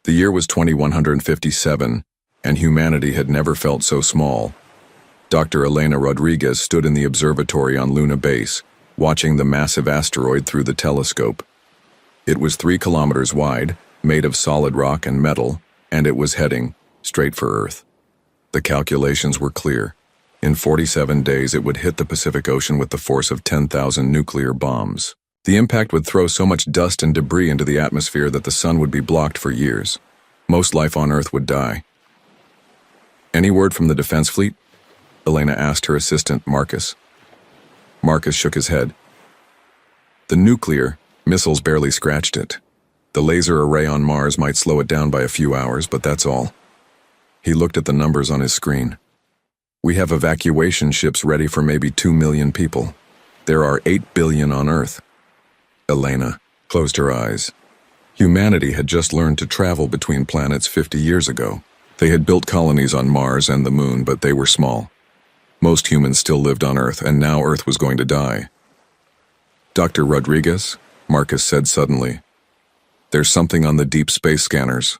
The year was 2157, and humanity had never felt so small. Dr. Elena Rodriguez stood in the observatory on Luna Base, watching the massive asteroid through the telescope. It was 3 kilometers wide, made of solid rock and metal, and it was heading straight for Earth. The calculations were clear. In 47 days, it would hit the Pacific Ocean with the force of 10,000 nuclear bombs. The impact would throw so much dust and debris into the atmosphere that the sun would be blocked for years. Most life on Earth would die. Any word from the defense fleet? Elena asked her assistant, Marcus. Marcus shook his head. The nuclear missiles barely scratched it. The laser array on Mars might slow it down by a few hours, but that's all. He looked at the numbers on his screen. We have evacuation ships ready for maybe 2 million people. There are 8 billion on Earth. Elena closed her eyes. Humanity had just learned to travel between planets 50 years ago. They had built colonies on Mars and the Moon, but they were small. Most humans still lived on Earth, and now Earth was going to die. Dr. Rodriguez, Marcus said suddenly. There's something on the deep space scanners.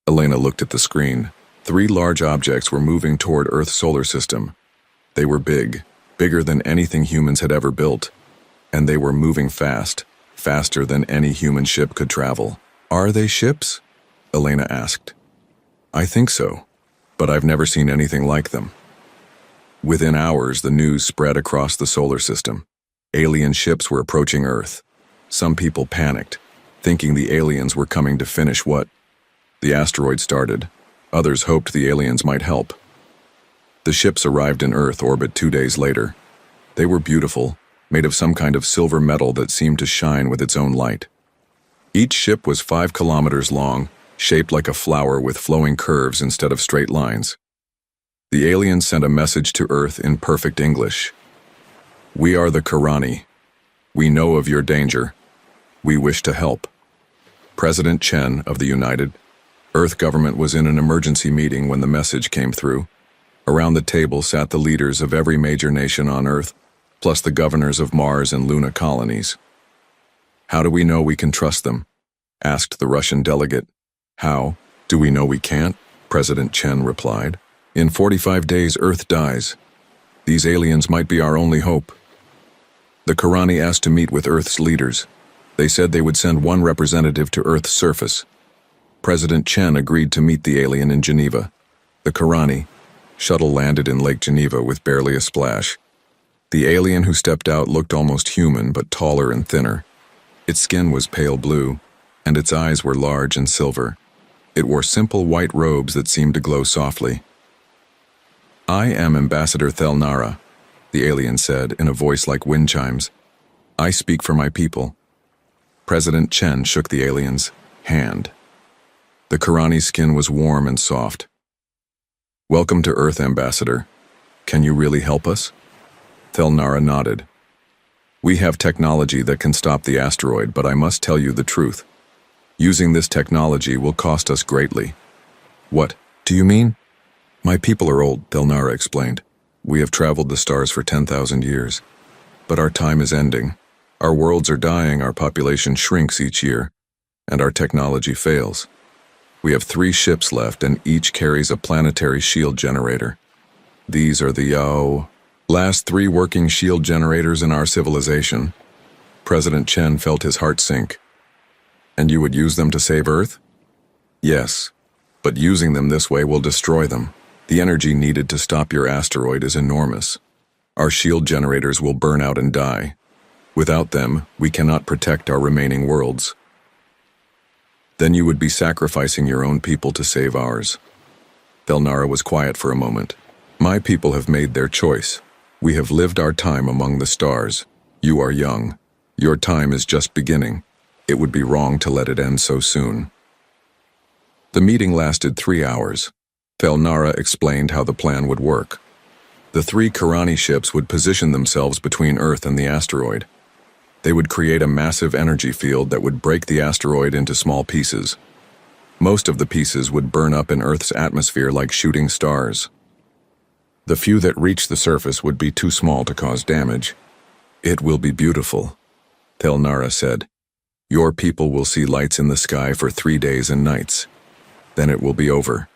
Elena looked at the screen. 3 large objects were moving toward Earth's solar system. They were big, bigger than anything humans had ever built. And they were moving fast, faster than any human ship could travel. Are they ships? Elena asked. I think so, but I've never seen anything like them. Within hours, the news spread across the solar system. Alien ships were approaching Earth. Some people panicked, thinking the aliens were coming to finish what the asteroid started. Others hoped the aliens might help. The ships arrived in Earth orbit 2 days later. They were beautiful, made of some kind of silver metal that seemed to shine with its own light. Each ship was 5 kilometers long, shaped like a flower with flowing curves instead of straight lines. The aliens sent a message to Earth in perfect English. We are the Karani. We know of your danger. We wish to help. President Chen of the United Earth government was in an emergency meeting when the message came through. Around the table sat the leaders of every major nation on Earth, plus the governors of Mars and Luna colonies. How do we know we can trust them? Asked the Russian delegate. How do we know we can't? President Chen replied. In 45 days, Earth dies. These aliens might be our only hope. The Karani asked to meet with Earth's leaders. They said they would send 1 representative to Earth's surface. President Chen agreed to meet the alien in Geneva. The Karani shuttle landed in Lake Geneva with barely a splash. The alien who stepped out looked almost human, but taller and thinner. Its skin was pale blue, and its eyes were large and silver. It wore simple white robes that seemed to glow softly. I am Ambassador Thelnara, the alien said in a voice like wind chimes. I speak for my people. President Chen shook the alien's hand. The Karani's skin was warm and soft. Welcome to Earth, Ambassador. Can you really help us? Thelnara nodded. We have technology that can stop the asteroid, but I must tell you the truth. Using this technology will cost us greatly. What do you mean? My people are old, Thelnara explained. We have traveled the stars for 10,000 years. But our time is ending. Our worlds are dying, our population shrinks each year, and our technology fails. We have 3 ships left, and each carries a planetary shield generator. These are the last 3 working shield generators in our civilization. President Chen felt his heart sink. And you would use them to save Earth? Yes, but using them this way will destroy them. The energy needed to stop your asteroid is enormous. Our shield generators will burn out and die. Without them, we cannot protect our remaining worlds. Then you would be sacrificing your own people to save ours. Thelnara was quiet for a moment. My people have made their choice. We have lived our time among the stars. You are young. Your time is just beginning. It would be wrong to let it end so soon. The meeting lasted 3 hours. Thelnara explained how the plan would work. The 3 Karani ships would position themselves between Earth and the asteroid. They would create a massive energy field that would break the asteroid into small pieces. Most of the pieces would burn up in Earth's atmosphere like shooting stars. The few that reached the surface would be too small to cause damage. It will be beautiful, Thelnara said. Your people will see lights in the sky for 3 days and nights. Then it will be over.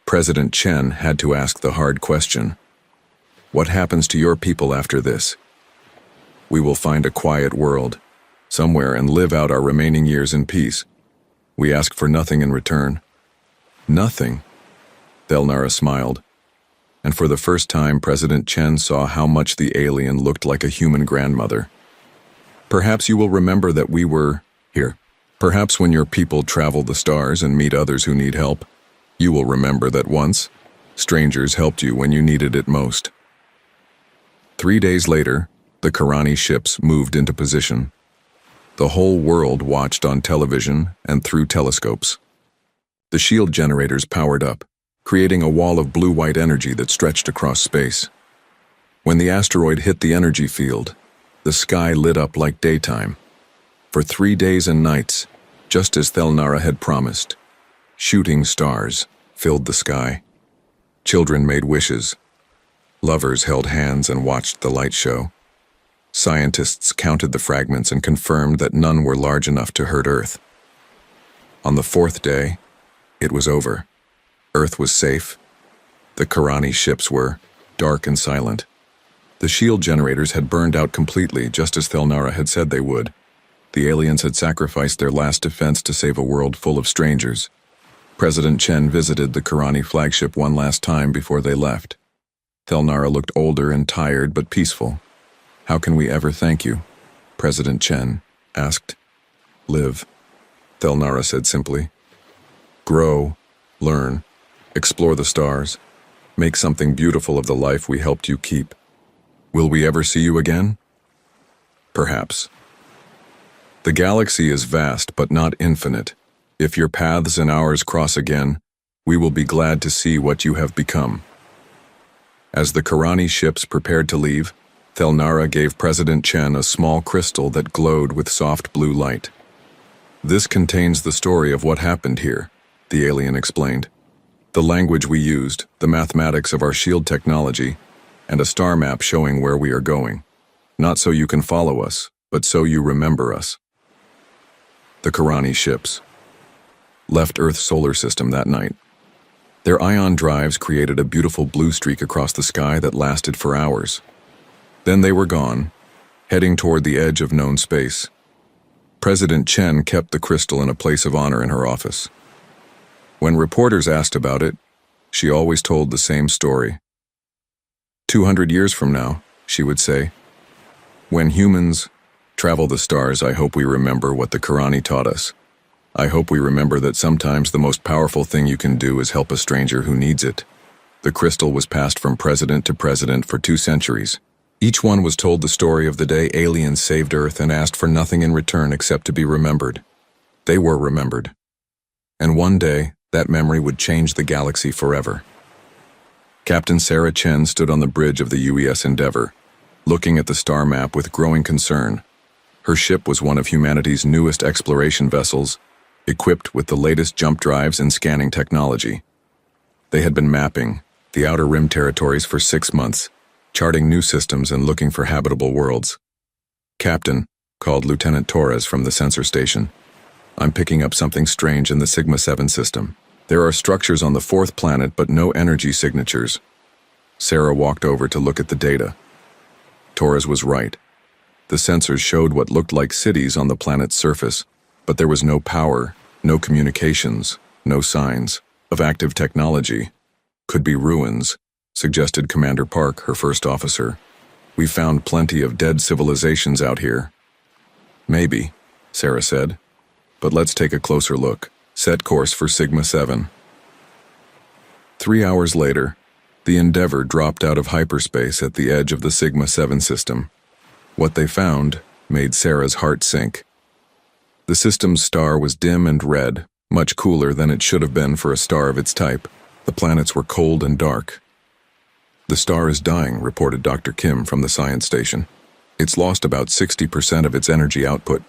President Chen had to ask the hard question. What happens to your people after this? We will find a quiet world, somewhere, and live out our remaining years in peace. We ask for nothing in return. Nothing? Thelnara smiled. And for the first time, President Chen saw how much the alien looked like a human grandmother. Perhaps you will remember that we were here. Perhaps when your people travel the stars and meet others who need help, you will remember that once, strangers helped you when you needed it most. 3 days later, the Karani ships moved into position. The whole world watched on television and through telescopes. The shield generators powered up, creating a wall of blue-white energy that stretched across space. When the asteroid hit the energy field, the sky lit up like daytime. For 3 days and nights, just as Thelnara had promised, shooting stars filled the sky. Children made wishes. Lovers held hands and watched the light show. Scientists counted the fragments and confirmed that none were large enough to hurt Earth. On the 4th day, it was over. Earth was safe. The Karani ships were dark and silent. The shield generators had burned out completely, just as Thelnara had said they would. The aliens had sacrificed their last defense to save a world full of strangers. President Chen visited the Karani flagship one last time before they left. Thelnara looked older and tired but peaceful. How can we ever thank you? President Chen asked. Live, Thelnara said simply. Grow, learn, explore the stars, make something beautiful of the life we helped you keep. Will we ever see you again? Perhaps. The galaxy is vast but not infinite. If your paths and ours cross again, we will be glad to see what you have become. As the Karani ships prepared to leave, Thelnara gave President Chen a small crystal that glowed with soft blue light. This contains the story of what happened here, the alien explained. The language we used, the mathematics of our shield technology, and a star map showing where we are going. Not so you can follow us, but so you remember us. The Karani ships left Earth's solar system that night. Their ion drives created a beautiful blue streak across the sky that lasted for hours. Then they were gone, heading toward the edge of known space. President Chen kept the crystal in a place of honor in her office. When reporters asked about it, she always told the same story. 200 years from now, she would say, when humans travel the stars, I hope we remember what the Karani taught us. I hope we remember that sometimes the most powerful thing you can do is help a stranger who needs it. The crystal was passed from president to president for 2 centuries. Each one was told the story of the day aliens saved Earth and asked for nothing in return except to be remembered. They were remembered. And one day, that memory would change the galaxy forever. Captain Sarah Chen stood on the bridge of the UES Endeavour, looking at the star map with growing concern. Her ship was one of humanity's newest exploration vessels, equipped with the latest jump drives and scanning technology. They had been mapping the Outer Rim territories for 6 months, charting new systems and looking for habitable worlds. Captain, called Lieutenant Torres from the sensor station. I'm picking up something strange in the Sigma-7 system. There are structures on the 4th planet, but no energy signatures. Sarah walked over to look at the data. Torres was right. The sensors showed what looked like cities on the planet's surface, but there was no power, no communications, no signs of active technology. Could be ruins, suggested Commander Park, her first officer. We found plenty of dead civilizations out here. Maybe, Sarah said. But let's take a closer look. Set course for Sigma-7. 3 hours later, the Endeavour dropped out of hyperspace at the edge of the Sigma-7 system. What they found made Sarah's heart sink. The system's star was dim and red, much cooler than it should have been for a star of its type. The planets were cold and dark. The star is dying, reported Dr. Kim from the science station. It's lost about 60% of its energy output.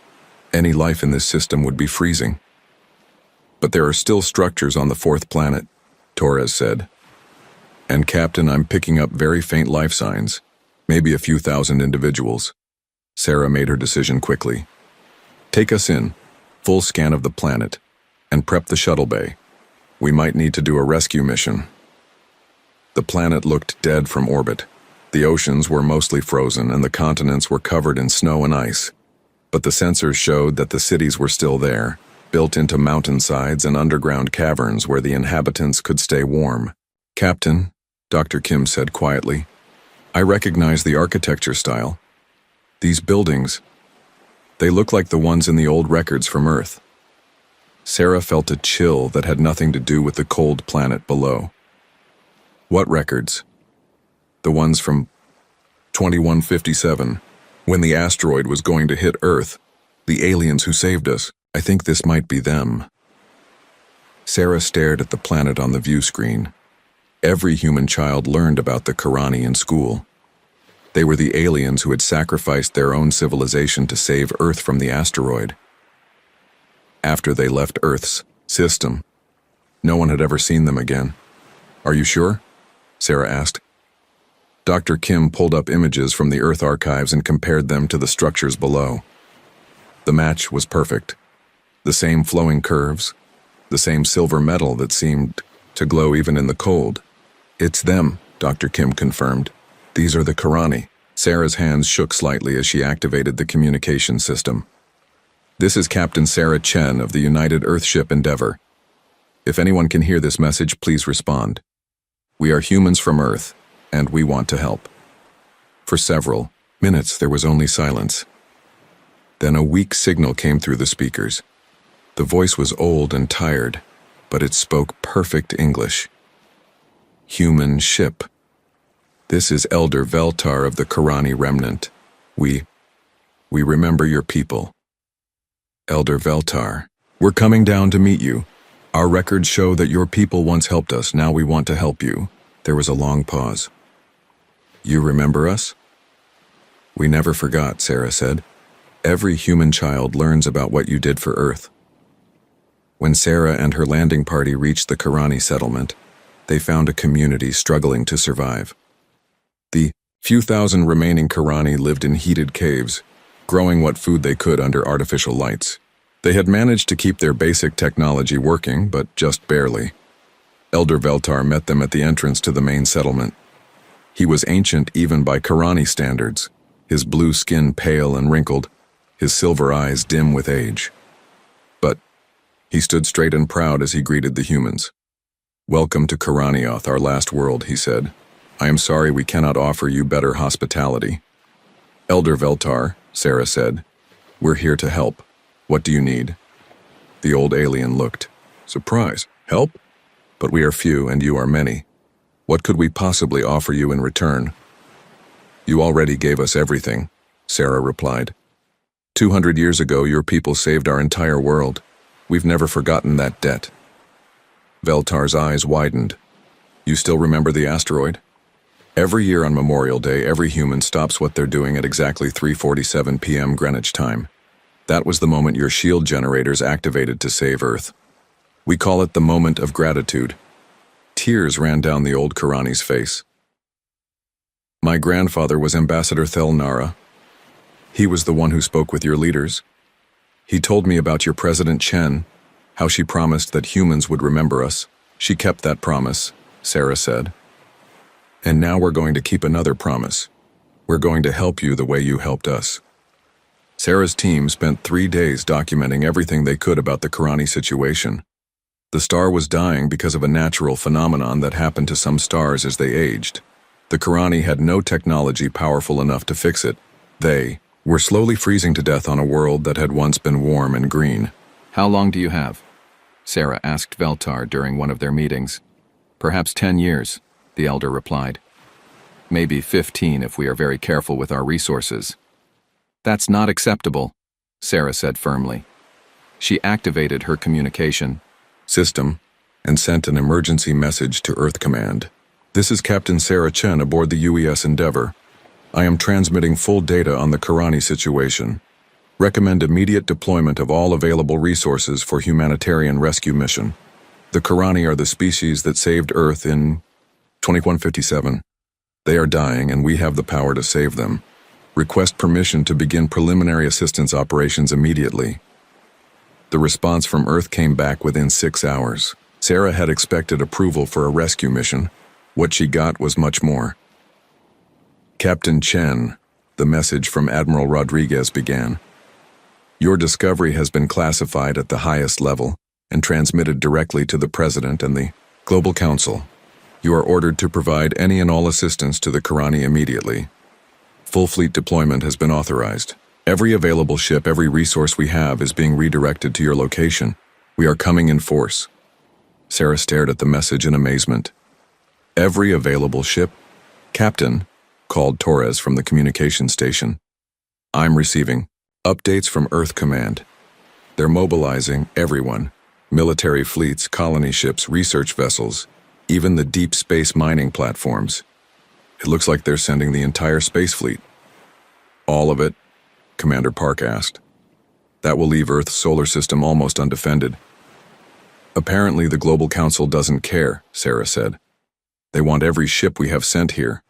Any life in this system would be freezing. But there are still structures on the 4th planet, Torres said. And Captain, I'm picking up very faint life signs, maybe a few thousand individuals. Sarah made her decision quickly. Take us in, full scan of the planet, and prep the shuttle bay. We might need to do a rescue mission. The planet looked dead from orbit. The oceans were mostly frozen and the continents were covered in snow and ice. But the sensors showed that the cities were still there, built into mountainsides and underground caverns where the inhabitants could stay warm. "Captain," Dr. Kim said quietly, "I recognize the architecture style. These buildings, they look like the ones in the old records from Earth." Sarah felt a chill that had nothing to do with the cold planet below. "What records?" "The ones from 2157, when the asteroid was going to hit Earth. The aliens who saved us. I think this might be them." Sarah stared at the planet on the view screen. Every human child learned about the Karani in school. They were the aliens who had sacrificed their own civilization to save Earth from the asteroid. After they left Earth's system, no one had ever seen them again. "Are you sure?" Sarah asked. Dr. Kim pulled up images from the Earth archives and compared them to the structures below. The match was perfect. The same flowing curves, the same silver metal that seemed to glow even in the cold. "It's them," Dr. Kim confirmed. "These are the Karani." Sarah's hands shook slightly as she activated the communication system. "This is Captain Sarah Chen of the United Earthship Endeavour. If anyone can hear this message, please respond. We are humans from Earth, and we want to help." For several minutes, there was only silence. Then a weak signal came through the speakers. The voice was old and tired, but it spoke perfect English. "Human ship. This is Elder Veltar of the Karani Remnant. We remember your people. Elder Veltar, we're coming down to meet you. Our records show that your people once helped us. Now we want to help you." There was a long pause. "You remember us?" "We never forgot," Sarah said. "Every human child learns about what you did for Earth." When Sarah and her landing party reached the Karani settlement, they found a community struggling to survive. The few thousand remaining Karani lived in heated caves, growing what food they could under artificial lights. They had managed to keep their basic technology working, but just barely. Elder Veltar met them at the entrance to the main settlement. He was ancient even by Karani standards, his blue skin pale and wrinkled, his silver eyes dim with age. But he stood straight and proud as he greeted the humans. "Welcome to Karanioth, our last world," he said. "I am sorry we cannot offer you better hospitality." "Elder Veltar," Sarah said, "we're here to help. What do you need?" The old alien looked. "Surprise. Help? But we are few and you are many. What could we possibly offer you in return?" "You already gave us everything," Sarah replied. 200 years ago, your people saved our entire world. We've never forgotten that debt." Veltar's eyes widened. "You still remember the asteroid?" Every year on Memorial Day, every human stops what they're doing at exactly 3:47 p.m. Greenwich time. That was the moment your shield generators activated to save Earth. We call it the moment of gratitude. Tears ran down the old Karani's face. "My grandfather was Ambassador Thelnara. He was the one who spoke with your leaders. He told me about your President Chen, how she promised that humans would remember us. She kept that promise," Sarah said. "And now we're going to keep another promise. We're going to help you the way you helped us." Sarah's team spent 3 days documenting everything they could about the Karani situation. The star was dying because of a natural phenomenon that happened to some stars as they aged. The Karani had no technology powerful enough to fix it. They were slowly freezing to death on a world that had once been warm and green. "How long do you have?" Sarah asked Veltar during one of their meetings. "Perhaps 10 years, the elder replied. "Maybe 15 if we are very careful with our resources." "That's not acceptable," Sarah said firmly. She activated her communication system and sent an emergency message to Earth Command. "This is Captain Sarah Chen aboard the UES Endeavour. I am transmitting full data on the Karani situation. Recommend immediate deployment of all available resources for humanitarian rescue mission. The Karani are the species that saved Earth in 2157. They are dying and we have the power to save them. Request permission to begin preliminary assistance operations immediately. The response from Earth came back within 6 hours. Sarah had expected approval for a rescue mission. What she got was much more. Captain Chen, the message from Admiral Rodriguez began. Your discovery has been classified at the highest level and transmitted directly to the President and the Global Council. You are ordered to provide any and all assistance to the Karani immediately. Full fleet deployment has been authorized. Every available ship, every resource we have is being redirected to your location. We are coming in force. Sarah stared at the message in amazement. Every available ship? Captain, called Torres from the communication station. I'm receiving updates from Earth Command. They're mobilizing everyone. Military fleets, colony ships, research vessels, even the deep space mining platforms. It looks like they're sending the entire space fleet. All of it? Commander Park asked. That will leave Earth's solar system almost undefended. Apparently the Global Council doesn't care, Sarah said. They want every ship we have sent here.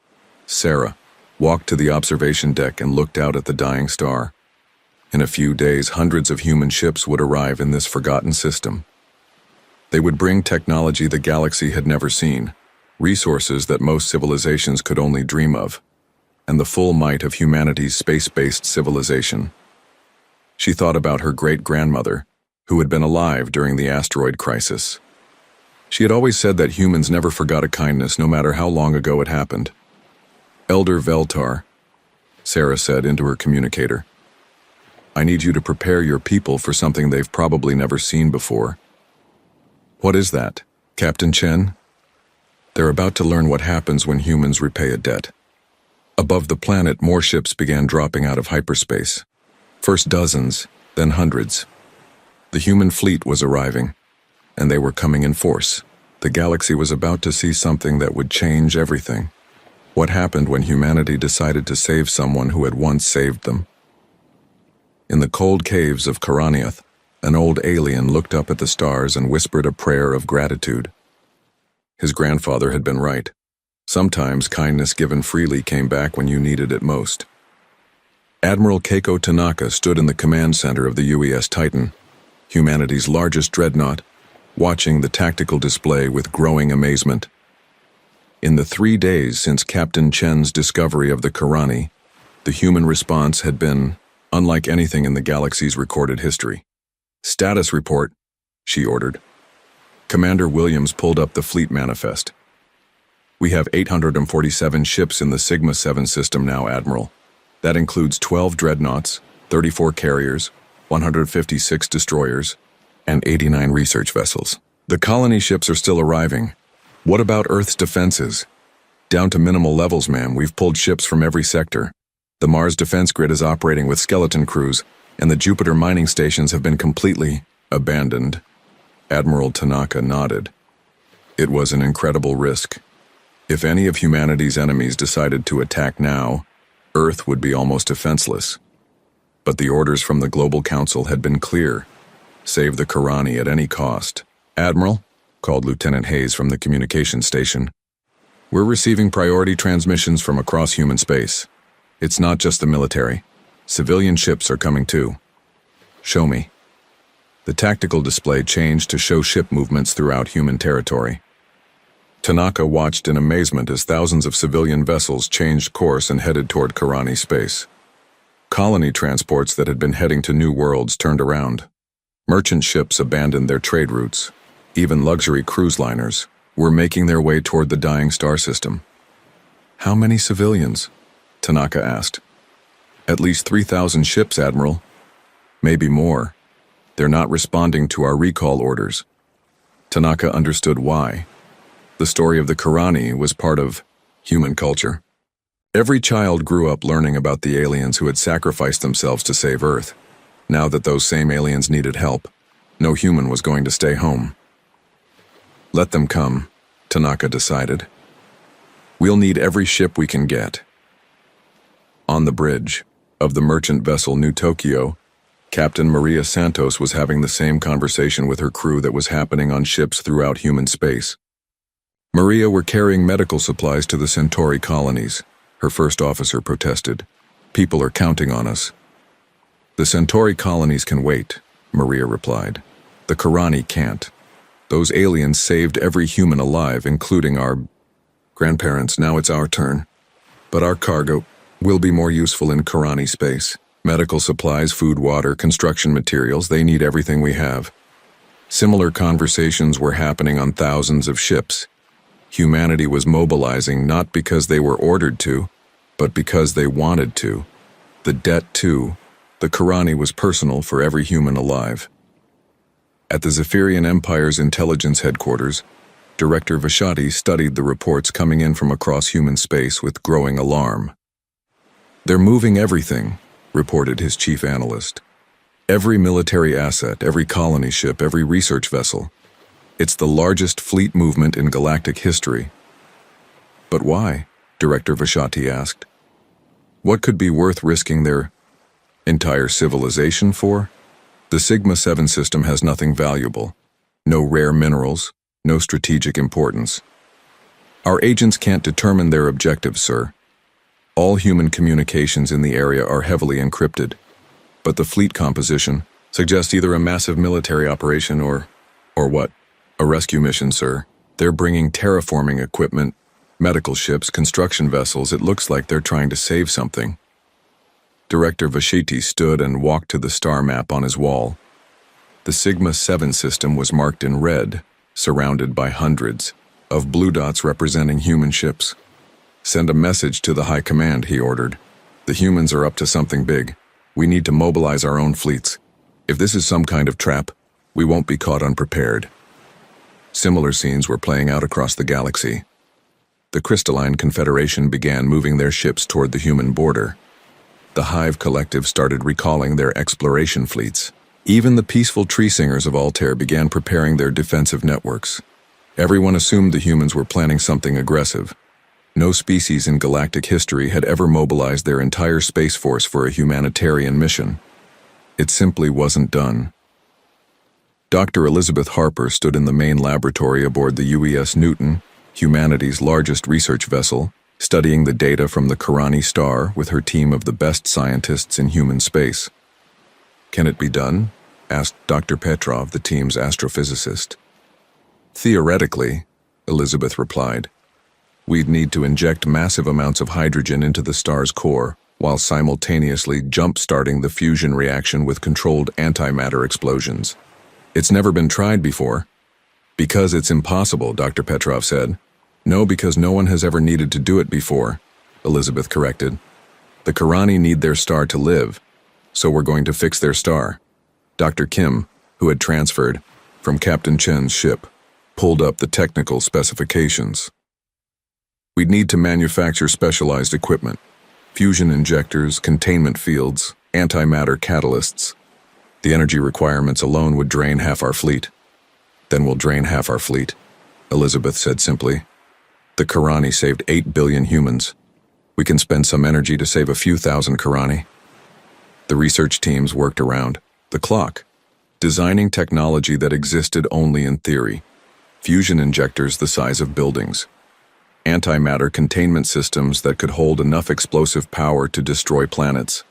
Sarah walked to the observation deck and looked out at the dying star. In a few days, hundreds of human ships would arrive in this forgotten system. They would bring technology the galaxy had never seen, resources that most civilizations could only dream of, and the full might of humanity's space-based civilization. She thought about her great-grandmother, who had been alive during the asteroid crisis. She had always said that humans never forgot a kindness, no matter how long ago it happened. Elder Veltar, Sarah said into her communicator, I need you to prepare your people for something they've probably never seen before. What is that, Captain Chen? They're about to learn what happens when humans repay a debt. Above the planet, more ships began dropping out of hyperspace. First dozens, then hundreds. The human fleet was arriving, and they were coming in force. The galaxy was about to see something that would change everything. What happened when humanity decided to save someone who had once saved them? In the cold caves of Karaniath, an old alien looked up at the stars and whispered a prayer of gratitude. His grandfather had been right. Sometimes kindness given freely came back when you needed it most. Admiral Keiko Tanaka stood in the command center of the UES Titan, humanity's largest dreadnought, watching the tactical display with growing amazement. In the 3 days since Captain Chen's discovery of the Karani, the human response had been unlike anything in the galaxy's recorded history. Status report, she ordered. Commander Williams pulled up the fleet manifest. We have 847 ships in the Sigma-7 system now, Admiral. That includes 12 dreadnoughts, 34 carriers, 156 destroyers, and 89 research vessels. The colony ships are still arriving. What about Earth's defenses? Down to minimal levels, ma'am. We've pulled ships from every sector. The Mars defense grid is operating with skeleton crews, and the Jupiter mining stations have been completely abandoned. Admiral Tanaka nodded. It was an incredible risk. If any of humanity's enemies decided to attack now, Earth would be almost defenseless. But the orders from the Global Council had been clear. Save the Karani at any cost. Admiral, called Lieutenant Hayes from the communication station, we're receiving priority transmissions from across human space. It's not just the military. Civilian ships are coming too. Show me. The tactical display changed to show ship movements throughout human territory. Tanaka watched in amazement as thousands of civilian vessels changed course and headed toward Karani space. Colony transports that had been heading to new worlds turned around. Merchant ships abandoned their trade routes. Even luxury cruise liners were making their way toward the dying star system. How many civilians? Tanaka asked. At least 3,000 ships, Admiral. Maybe more. They're not responding to our recall orders. Tanaka understood why. The story of the Karani was part of human culture. Every child grew up learning about the aliens who had sacrificed themselves to save Earth. Now that those same aliens needed help, no human was going to stay home. Let them come, Tanaka decided. We'll need every ship we can get. On the bridge of the merchant vessel New Tokyo, Captain Maria Santos was having the same conversation with her crew that was happening on ships throughout human space. Maria were carrying medical supplies to the Centauri colonies, her first officer protested. People are counting on us. The Centauri colonies can wait, Maria replied. The Karani can't. Those aliens saved every human alive, including our grandparents. Now it's our turn. But our cargo will be more useful in Karani space. Medical supplies, food, water, construction materials, they need everything we have. Similar conversations were happening on thousands of ships. Humanity was mobilizing not because they were ordered to, but because they wanted to. The debt, too. The Karani was personal for every human alive. At the Zephyrian Empire's intelligence headquarters, Director Vashati studied the reports coming in from across human space with growing alarm. "They're moving everything," reported his chief analyst. "Every military asset, every colony ship, every research vessel. It's the largest fleet movement in galactic history." "But why?" Director Vashati asked. "What could be worth risking their entire civilization for? The Sigma-7 system has nothing valuable. No rare minerals, no strategic importance. Our agents can't determine their objectives, sir. All human communications in the area are heavily encrypted. But the fleet composition suggests either a massive military operation or what? A rescue mission, sir. They're bringing terraforming equipment, medical ships, construction vessels. It looks like they're trying to save something." Director Vashiti stood and walked to the star map on his wall. The Sigma-7 system was marked in red, surrounded by hundreds of blue dots representing human ships. "Send a message to the High Command," he ordered. "The humans are up to something big. We need to mobilize our own fleets. If this is some kind of trap, we won't be caught unprepared." Similar scenes were playing out across the galaxy. The Crystalline Confederation began moving their ships toward the human border. The Hive Collective started recalling their exploration fleets. Even the peaceful tree singers of Altair began preparing their defensive networks. Everyone assumed the humans were planning something aggressive. No species in galactic history had ever mobilized their entire space force for a humanitarian mission. It simply wasn't done. Dr. Elizabeth Harper stood in the main laboratory aboard the UES Newton, humanity's largest research vessel, studying the data from the Karani star with her team of the best scientists in human space. "Can it be done?" asked Dr. Petrov, the team's astrophysicist. "Theoretically," Elizabeth replied. "We'd need to inject massive amounts of hydrogen into the star's core, while simultaneously jump-starting the fusion reaction with controlled antimatter explosions. It's never been tried before." "Because it's impossible," Dr. Petrov said. "No, because no one has ever needed to do it before," Elizabeth corrected. "The Karani need their star to live, so we're going to fix their star." Dr. Kim, who had transferred from Captain Chen's ship, pulled up the technical specifications. "We'd need to manufacture specialized equipment, fusion injectors, containment fields, antimatter catalysts. The energy requirements alone would drain half our fleet." "Then we'll drain half our fleet," Elizabeth said simply. "The Karani saved 8 billion humans. We can spend some energy to save a few thousand Karani." The research teams worked around the clock, designing technology that existed only in theory. Fusion injectors the size of buildings. Antimatter containment systems that could hold enough explosive power to destroy planets.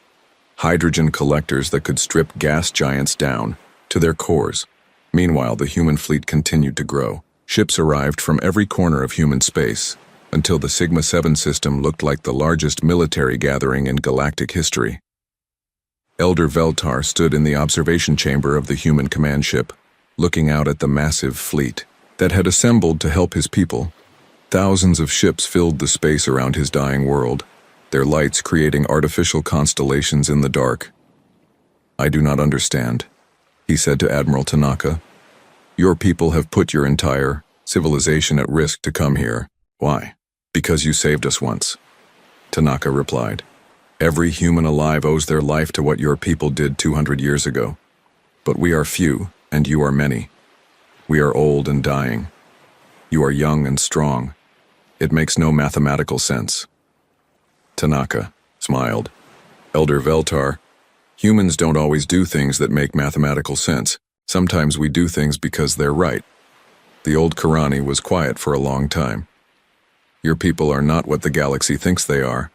Hydrogen collectors that could strip gas giants down to their cores. Meanwhile, the human fleet continued to grow. Ships arrived from every corner of human space, until the Sigma-7 system looked like the largest military gathering in galactic history. Elder Veltar stood in the observation chamber of the human command ship, looking out at the massive fleet that had assembled to help his people. Thousands of ships filled the space around his dying world, their lights creating artificial constellations in the dark. "I do not understand," he said to Admiral Tanaka. "Your people have put your entire civilization at risk to come here. Why?" "Because you saved us once," Tanaka replied. "Every human alive owes their life to what your people did 200 years ago. But we are few, and you are many. We are old and dying. You are young and strong. It makes no mathematical sense." Tanaka smiled. "Elder Veltar, humans don't always do things that make mathematical sense. Sometimes we do things because they're right. The old Karani was quiet for a long time. Your people are not what the galaxy thinks they are.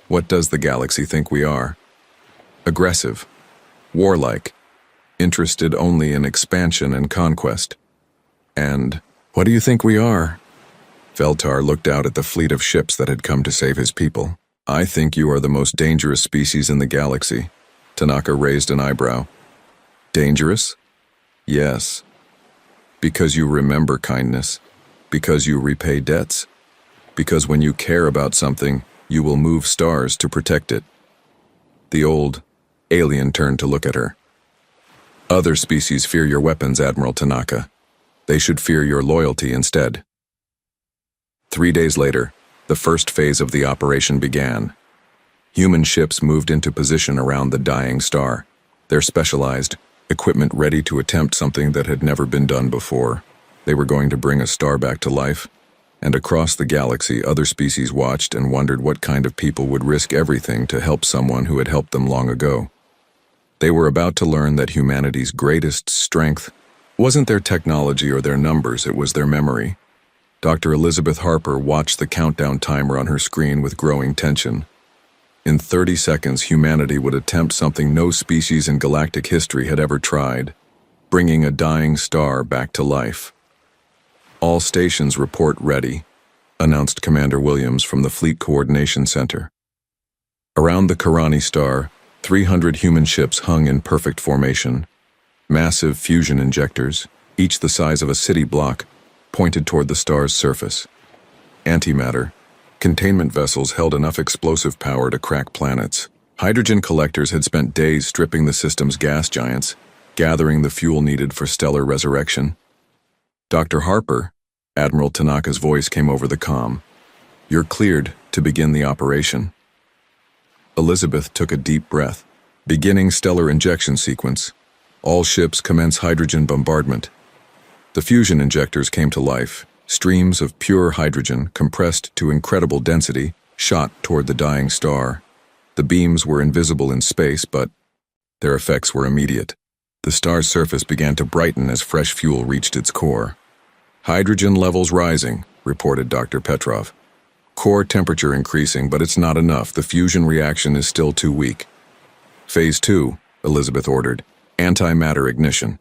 What does the galaxy think we are? Aggressive, warlike, interested only in expansion and conquest. And what do you think we are? Veltar looked out at the fleet of ships that had come to save his people. I think you are the most dangerous species in the galaxy. Tanaka raised an eyebrow. Dangerous? Yes. Because you remember kindness. Because you repay debts. Because when you care about something, you will move stars to protect it. The old alien turned to look at her. Other species fear your weapons, Admiral Tanaka. They should fear your loyalty instead. 3 days later, the first phase of the operation began. Human ships moved into position around the dying star, their specialized equipment ready to attempt something that had never been done before. They were going to bring a star back to life, and across the galaxy other species watched and wondered what kind of people would risk everything to help someone who had helped them long ago. They were about to learn that humanity's greatest strength wasn't their technology or their numbers, it was their memory. Dr. Elizabeth Harper watched the countdown timer on her screen with growing tension. In 30 seconds, humanity would attempt something no species in galactic history had ever tried, bringing a dying star back to life. All stations report ready, announced Commander Williams from the Fleet Coordination Center. Around the Karani star, 300 human ships hung in perfect formation. Massive fusion injectors, each the size of a city block, pointed toward the star's surface. Antimatter, containment vessels held enough explosive power to crack planets. Hydrogen collectors had spent days stripping the system's gas giants, gathering the fuel needed for stellar resurrection. Dr. Harper, Admiral Tanaka's voice came over the comm. You're cleared to begin the operation. Elizabeth took a deep breath. Beginning stellar injection sequence. All ships commence hydrogen bombardment. The fusion injectors came to life. Streams of pure hydrogen, compressed to incredible density, shot toward the dying star. The beams were invisible in space, but their effects were immediate. The star's surface began to brighten as fresh fuel reached its core. Hydrogen levels rising, reported Dr. Petrov. Core temperature increasing, but it's not enough. The fusion reaction is still too weak. Phase 2, Elizabeth ordered. Antimatter ignition.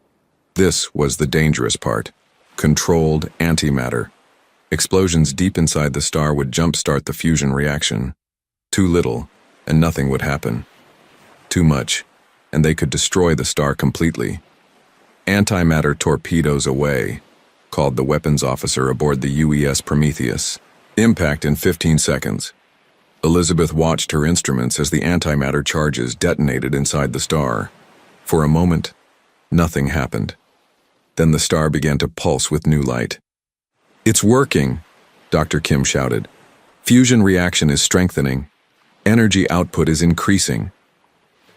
This was the dangerous part. Controlled antimatter. Explosions deep inside the star would jumpstart the fusion reaction. Too little, and nothing would happen. Too much, and they could destroy the star completely. Antimatter torpedoes away, called the weapons officer aboard the UES Prometheus. Impact in 15 seconds. Elizabeth watched her instruments as the antimatter charges detonated inside the star. For a moment, nothing happened. Then the star began to pulse with new light. It's working, Dr. Kim shouted. Fusion reaction is strengthening. Energy output is increasing.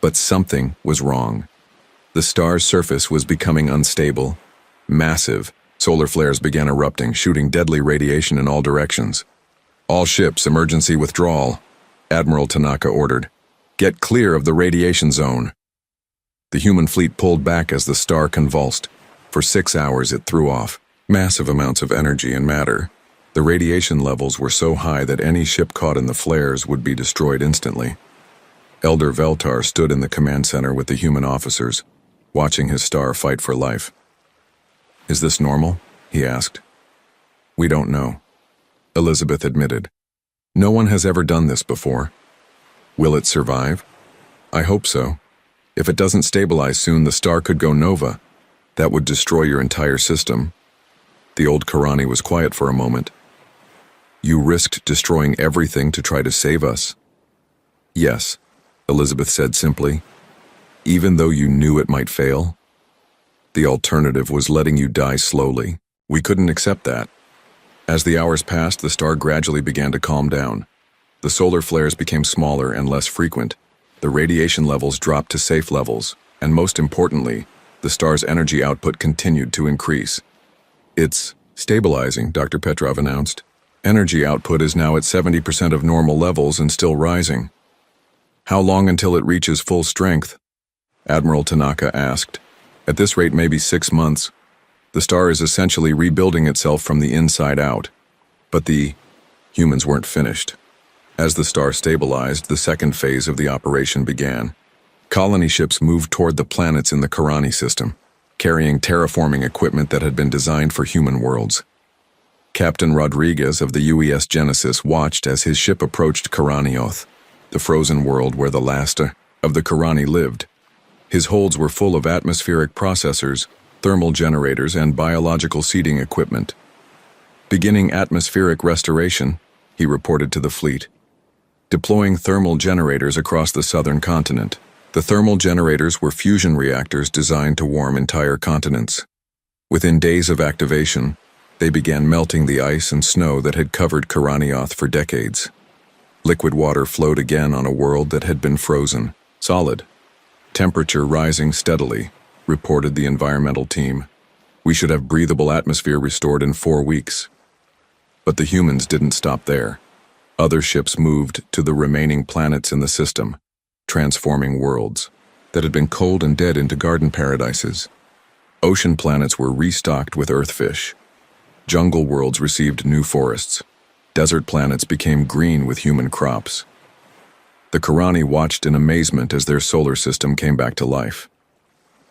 But something was wrong. The star's surface was becoming unstable. Massive. Solar flares began erupting, shooting deadly radiation in all directions. All ships, emergency withdrawal, Admiral Tanaka ordered. Get clear of the radiation zone. The human fleet pulled back as the star convulsed. For 6 hours it threw off massive amounts of energy and matter. The radiation levels were so high that any ship caught in the flares would be destroyed instantly. Elder Veltar stood in the command center with the human officers, watching his star fight for life. Is this normal? He asked. We don't know, Elizabeth admitted. No one has ever done this before. Will it survive? I hope so. If it doesn't stabilize soon, the star could go nova. That would destroy your entire system. The old Karani was quiet for a moment. You risked destroying everything to try to save us. Yes, Elizabeth said simply. Even though you knew it might fail? The alternative was letting you die slowly. We couldn't accept that. As the hours passed, the star gradually began to calm down. The solar flares became smaller and less frequent. The radiation levels dropped to safe levels, and most importantly, the star's energy output continued to increase. It's stabilizing, Dr. Petrov announced. Energy output is now at 70% of normal levels and still rising. How long until it reaches full strength? Admiral Tanaka asked. At this rate, maybe 6 months. The star is essentially rebuilding itself from the inside out. But the humans weren't finished. As the star stabilized, the second phase of the operation began. Colony ships moved toward the planets in the Karani system, carrying terraforming equipment that had been designed for human worlds. Captain Rodriguez of the UES Genesis watched as his ship approached Karanioth, the frozen world where the last of the Karani lived. His holds were full of atmospheric processors, thermal generators, and biological seeding equipment. Beginning atmospheric restoration, he reported to the fleet. Deploying thermal generators across the southern continent. The thermal generators were fusion reactors designed to warm entire continents. Within days of activation, they began melting the ice and snow that had covered Karanioth for decades. Liquid water flowed again on a world that had been frozen, solid. Temperature rising steadily, reported the environmental team. We should have breathable atmosphere restored in 4 weeks. But the humans didn't stop there. Other ships moved to the remaining planets in the system, transforming worlds that had been cold and dead into garden paradises. Ocean planets were restocked with earthfish. Jungle worlds received new forests. Desert planets became green with human crops. The Karani watched in amazement as their solar system came back to life.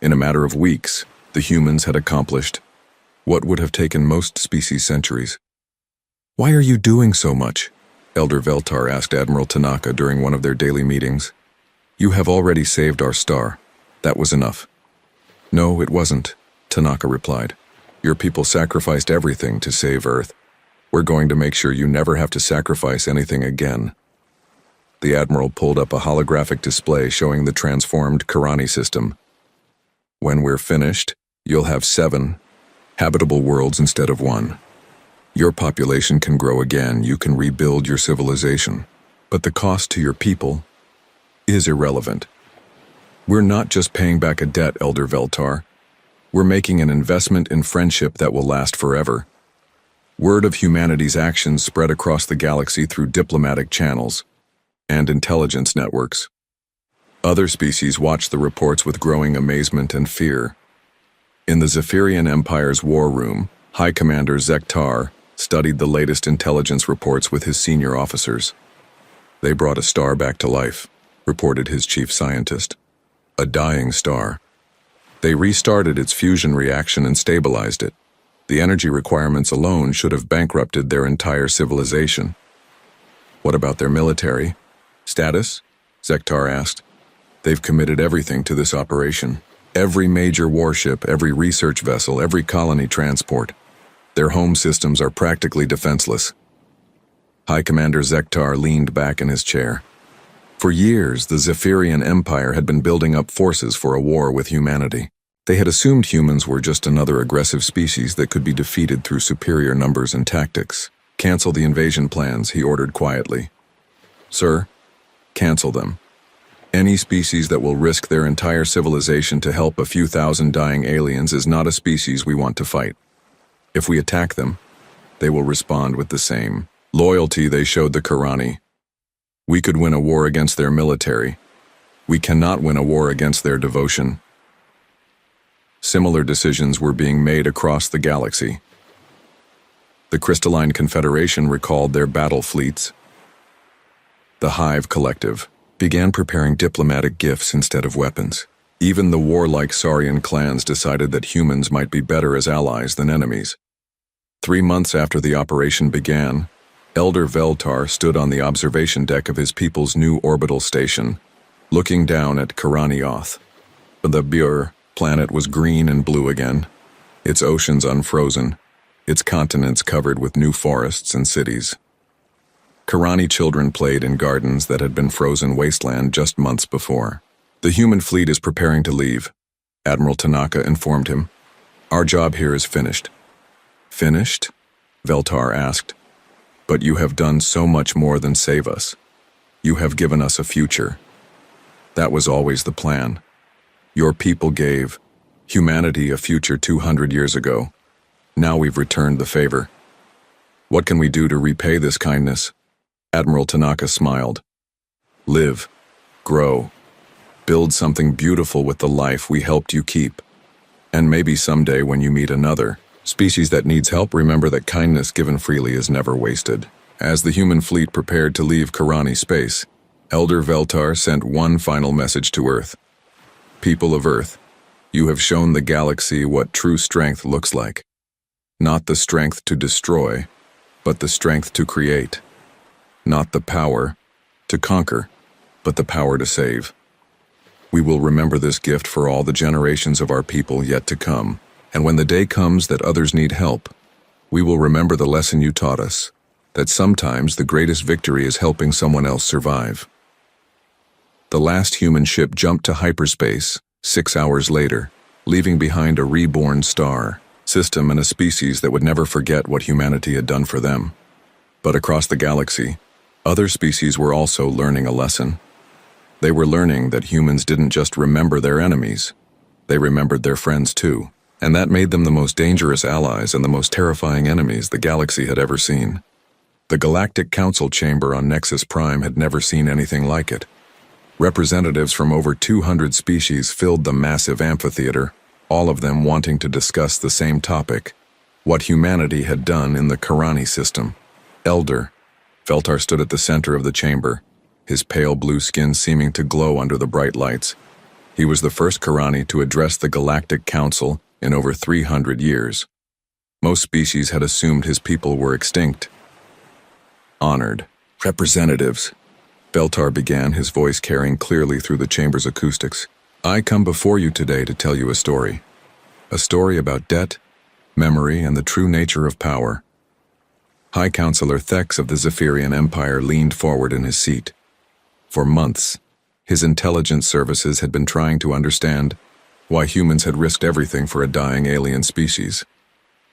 In a matter of weeks, the humans had accomplished what would have taken most species centuries. "Why are you doing so much?" Elder Veltar asked Admiral Tanaka during one of their daily meetings. "You have already saved our star. That was enough." "No, it wasn't," Tanaka replied. "Your people sacrificed everything to save Earth. We're going to make sure you never have to sacrifice anything again." The Admiral pulled up a holographic display showing the transformed Karani system. "When we're finished, you'll have 7 habitable worlds instead of 1. Your population can grow again, you can rebuild your civilization. But the cost to your people is irrelevant. We're not just paying back a debt, Elder Veltar. We're making an investment in friendship that will last forever." Word of humanity's actions spread across the galaxy through diplomatic channels and intelligence networks. Other species watched the reports with growing amazement and fear. In the Zephyrian Empire's war room, High Commander Zektar studied the latest intelligence reports with his senior officers. "They brought a star back to life," reported his chief scientist. "A dying star. They restarted its fusion reaction and stabilized it. The energy requirements alone should have bankrupted their entire civilization." "What about their military status?" Zektar asked. "They've committed everything to this operation. Every major warship, every research vessel, every colony transport. Their home systems are practically defenseless." High Commander Zektar leaned back in his chair. For years, the Zephyrian Empire had been building up forces for a war with humanity. They had assumed humans were just another aggressive species that could be defeated through superior numbers and tactics. "Cancel the invasion plans," he ordered quietly. "Sir, cancel them. Any species that will risk their entire civilization to help a few thousand dying aliens is not a species we want to fight. If we attack them, they will respond with the same loyalty they showed the Karani. We could win a war against their military. We cannot win a war against their devotion." Similar decisions were being made across the galaxy. The Crystalline Confederation recalled their battle fleets. The Hive Collective began preparing diplomatic gifts instead of weapons. Even the warlike Saurian clans decided that humans might be better as allies than enemies. 3 months after the operation began, Elder Veltar stood on the observation deck of his people's new orbital station, looking down at Karanioth. The Bur planet was green and blue again, its oceans unfrozen, its continents covered with new forests and cities. Karani children played in gardens that had been frozen wasteland just months before. "The human fleet is preparing to leave," Admiral Tanaka informed him. "Our job here is finished." "Finished?" Veltar asked. "But you have done so much more than save us. You have given us a future. That was always the plan. Your people gave humanity a future 200 years ago. Now we've returned the favor. What can we do to repay this kindness?" Admiral Tanaka smiled. "Live, grow, build something beautiful with the life we helped you keep. And maybe someday when you meet another species that needs help, remember that kindness given freely is never wasted." As the human fleet prepared to leave Karani space, Elder Veltar sent one final message to Earth. People of Earth, you have shown the galaxy what true strength looks like. Not the strength to destroy, but the strength to create. Not the power to conquer, but the power to save. We will remember this gift for all the generations of our people yet to come, and when the day comes that others need help, we will remember the lesson you taught us, that sometimes the greatest victory is helping someone else survive. The last human ship jumped to hyperspace 6 hours later, leaving behind a reborn star, system and a species that would never forget what humanity had done for them. But across the galaxy, other species were also learning a lesson. They were learning that humans didn't just remember their enemies, they remembered their friends too, and that made them the most dangerous allies and the most terrifying enemies the galaxy had ever seen. The Galactic Council chamber on Nexus Prime had never seen anything like it. Representatives from over 200 species filled the massive amphitheater, all of them wanting to discuss the same topic, what humanity had done in the Karani system. Elder Veltar stood at the center of the chamber, his pale blue skin seeming to glow under the bright lights. He was the first Karani to address the Galactic Council in over 300 years. Most species had assumed his people were extinct. Honored representatives, Veltar began, his voice carrying clearly through the chamber's acoustics. I come before you today to tell you a story. A story about debt, memory, and the true nature of power. High Counselor Thex of the Zephyrian Empire leaned forward in his seat. For months, his intelligence services had been trying to understand why humans had risked everything for a dying alien species.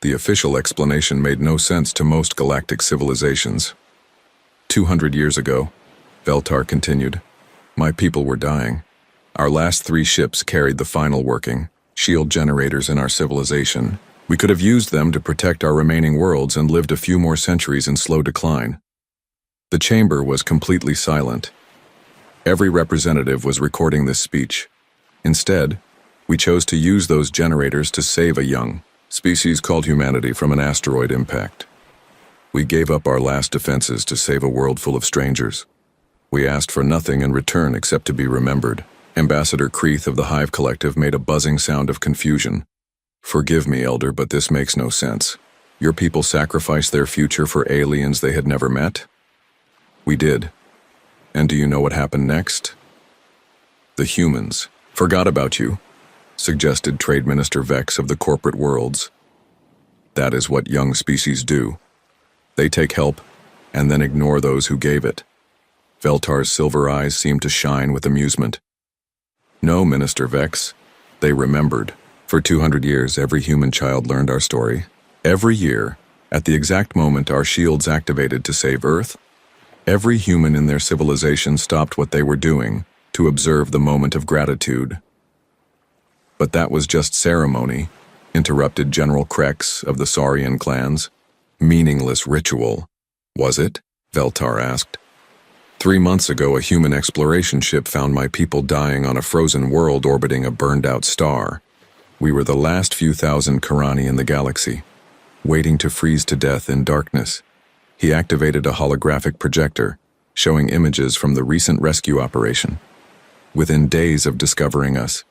The official explanation made no sense to most galactic civilizations. 200 years ago, Veltar continued, my people were dying. Our last 3 ships carried the final working shield generators in our civilization. We could have used them to protect our remaining worlds and lived a few more centuries in slow decline. The chamber was completely silent. Every representative was recording this speech. Instead, we chose to use those generators to save a young species called humanity from an asteroid impact. We gave up our last defenses to save a world full of strangers. We asked for nothing in return except to be remembered. Ambassador Kreeth of the Hive Collective made a buzzing sound of confusion. Forgive me, Elder, but this makes no sense. Your people sacrificed their future for aliens they had never met? We did. And do you know what happened next? The humans forgot about you, suggested Trade Minister Vex of the Corporate Worlds. That is what young species do. They take help, and then ignore those who gave it. Veltar's silver eyes seemed to shine with amusement. No, Minister Vex. They remembered. For 200 years, every human child learned our story. Every year, at the exact moment our shields activated to save Earth, every human in their civilization stopped what they were doing to observe the moment of gratitude. But that was just ceremony, interrupted General Krex of the Saurian clans. Meaningless ritual. Was it? Veltar asked. 3 months ago, a human exploration ship found my people dying on a frozen world orbiting a burned-out star. We were the last few thousand Karani in the galaxy, waiting to freeze to death in darkness. He activated a holographic projector, showing images from the recent rescue operation. Within days of discovering us,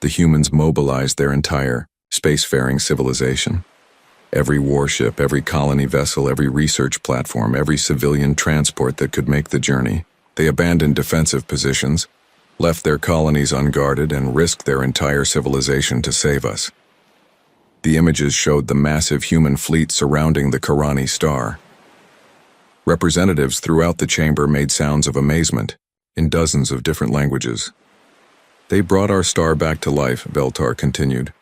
the humans mobilized their entire spacefaring civilization. Every warship, every colony vessel, every research platform, every civilian transport that could make the journey. They abandoned defensive positions, left their colonies unguarded, and risked their entire civilization to save us. The images showed the massive human fleet surrounding the Karani star. Representatives throughout the chamber made sounds of amazement, in dozens of different languages. They brought our star back to life, Veltar continued.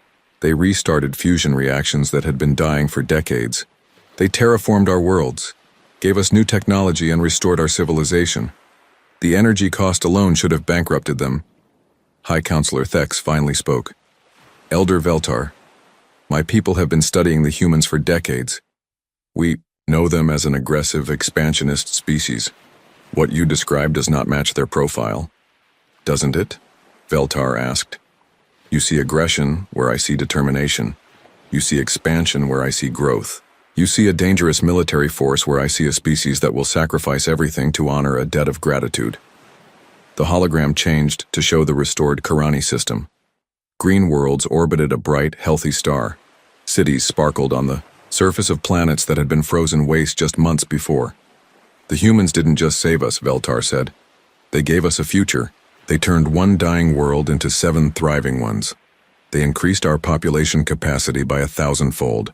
They restarted fusion reactions that had been dying for decades. They terraformed our worlds, gave us new technology, and restored our civilization. The energy cost alone should have bankrupted them. High Counselor Thex finally spoke. Elder Veltar, my people have been studying the humans for decades. We know them as an aggressive, expansionist species. What you described does not match their profile. Doesn't it? Veltar asked. You see aggression where I see determination. You see expansion where I see growth. You see a dangerous military force where I see a species that will sacrifice everything to honor a debt of gratitude. The hologram changed to show the restored Karani system. Green worlds orbited a bright, healthy star. Cities sparkled on the surface of planets that had been frozen waste just months before. The humans didn't just save us, Veltar said. They gave us a future. They turned one dying world into 7 thriving ones. They increased our population capacity by 1,000-fold.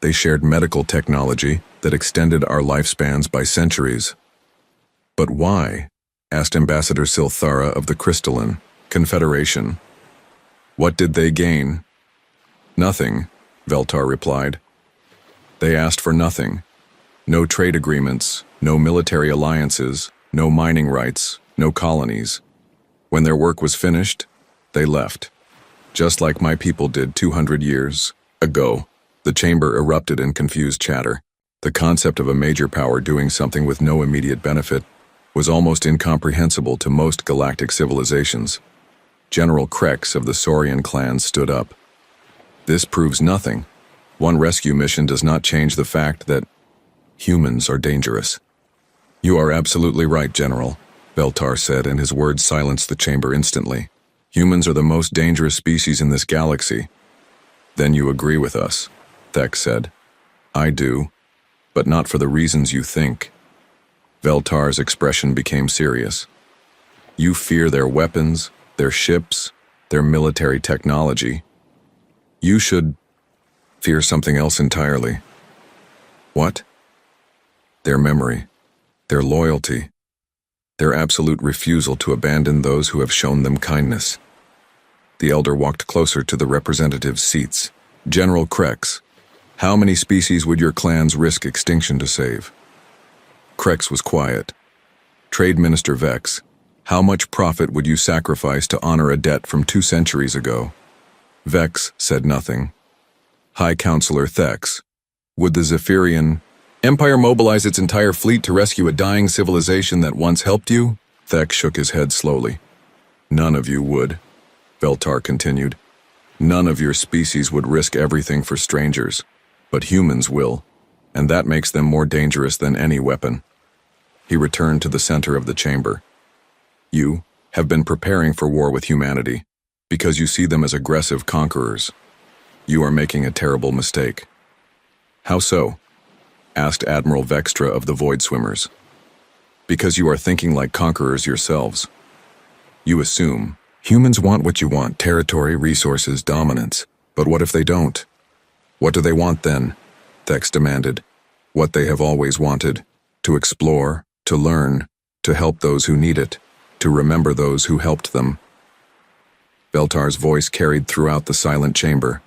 They shared medical technology that extended our lifespans by centuries. But why? Asked Ambassador Silthara of the Crystalline Confederation. What did they gain? Nothing, Veltar replied. They asked for nothing. No trade agreements, no military alliances, no mining rights, no colonies. When their work was finished, they left. Just like my people did 200 years ago. The chamber erupted in confused chatter. The concept of a major power doing something with no immediate benefit was almost incomprehensible to most galactic civilizations. General Krex of the Saurian clan stood up. This proves nothing. One rescue mission does not change the fact that humans are dangerous. You are absolutely right, General, Veltar said, and his words silenced the chamber instantly. Humans are the most dangerous species in this galaxy. Then you agree with us, Thek said. I do, but not for the reasons you think. Veltar's expression became serious. You fear their weapons, their ships, their military technology. You should fear something else entirely. What? Their memory, their loyalty, their absolute refusal to abandon those who have shown them kindness. The elder walked closer to the representatives' seats. General Krex, how many species would your clans risk extinction to save? Krex was quiet. Trade Minister Vex, how much profit would you sacrifice to honor a debt from 2 centuries ago? Vex said nothing. High Counselor Thex, would the Zephyrian Empire mobilize its entire fleet to rescue a dying civilization that once helped you? Thex shook his head slowly. None of you would, Veltar continued. None of your species would risk everything for strangers, but humans will, and that makes them more dangerous than any weapon. He returned to the center of the chamber. You have been preparing for war with humanity because you see them as aggressive conquerors. You are making a terrible mistake. How so? Asked Admiral Vextra of the Void Swimmers. Because you are thinking like conquerors yourselves. You assume humans want what you want, territory, resources, dominance. But what if they don't? What do they want then? Thex demanded. What they have always wanted. To explore, to learn, to help those who need it, to remember those who helped them. Veltar's voice carried throughout the silent chamber.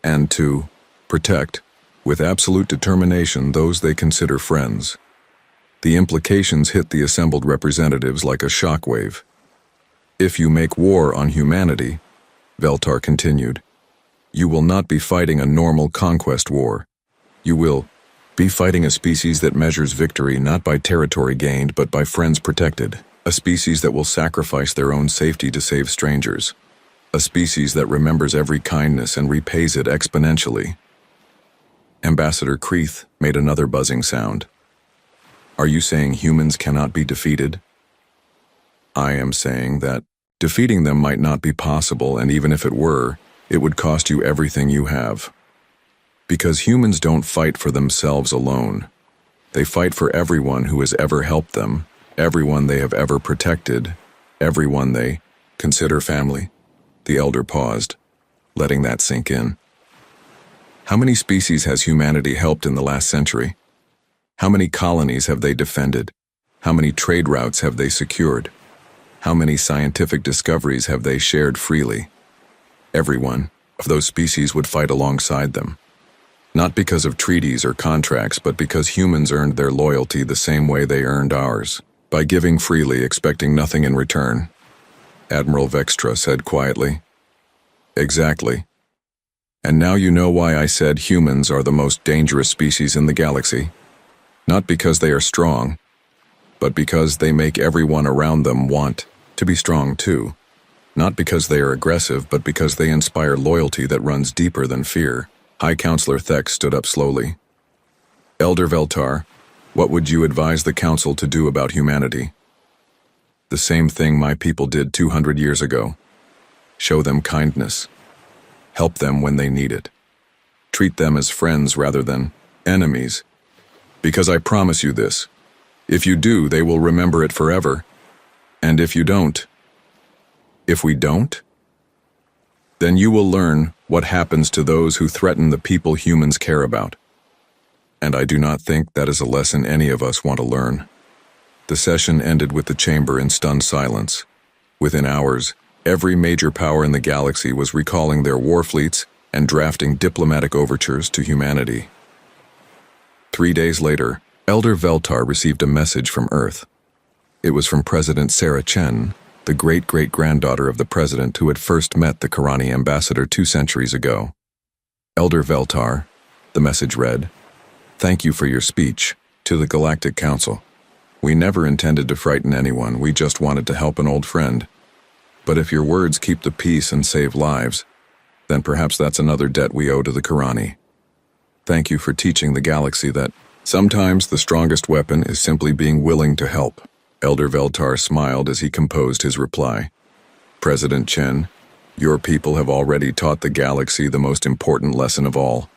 And to protect, with absolute determination, those they consider friends. The implications hit the assembled representatives like a shockwave. If you make war on humanity, Veltar continued, you will not be fighting a normal conquest war. You will be fighting a species that measures victory not by territory gained but by friends protected. A species that will sacrifice their own safety to save strangers. A species that remembers every kindness and repays it exponentially. Ambassador Kreeth made another buzzing sound. Are you saying humans cannot be defeated? I am saying that defeating them might not be possible, and even if it were, it would cost you everything you have. Because humans don't fight for themselves alone. They fight for everyone who has ever helped them, everyone they have ever protected, everyone they consider family. The elder paused, letting that sink in. How many species has humanity helped in the last century? How many colonies have they defended? How many trade routes have they secured? How many scientific discoveries have they shared freely? Every one of those species would fight alongside them. Not because of treaties or contracts, but because humans earned their loyalty the same way they earned ours, by giving freely, expecting nothing in return. Admiral Vextra said quietly. Exactly. And now you know why I said humans are the most dangerous species in the galaxy. Not because they are strong, but because they make everyone around them want to be strong too. Not because they are aggressive, but because they inspire loyalty that runs deeper than fear. High Counselor Thex stood up slowly. Elder Veltar, what would you advise the Council to do about humanity? The same thing my people did 200 years ago. Show them kindness. Help them when they need it. Treat them as friends rather than enemies. Because I promise you this, if you do, they will remember it forever. And if you don't, if we don't, then you will learn what happens to those who threaten the people humans care about. And I do not think that is a lesson any of us want to learn. The session ended with the chamber in stunned silence. Within hours, every major power in the galaxy was recalling their war fleets and drafting diplomatic overtures to humanity. 3 days later, Elder Veltar received a message from Earth. It was from President Sarah Chen, the great-great-granddaughter of the president who had first met the Karani ambassador 2 centuries ago. Elder Veltar, the message read, "Thank you for your speech to the Galactic Council. We never intended to frighten anyone, we just wanted to help an old friend. But if your words keep the peace and save lives, then perhaps that's another debt we owe to the Karani. Thank you for teaching the galaxy that sometimes the strongest weapon is simply being willing to help." Elder Veltar smiled as he composed his reply. "President Chen, your people have already taught the galaxy the most important lesson of all.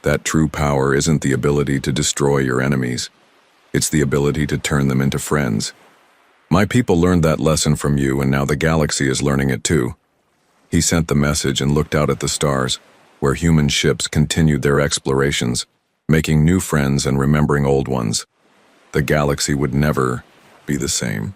That true power isn't the ability to destroy your enemies. It's the ability to turn them into friends. My people learned that lesson from you, and now the galaxy is learning it too." He sent the message and looked out at the stars, where human ships continued their explorations, making new friends and remembering old ones. The galaxy would never be the same.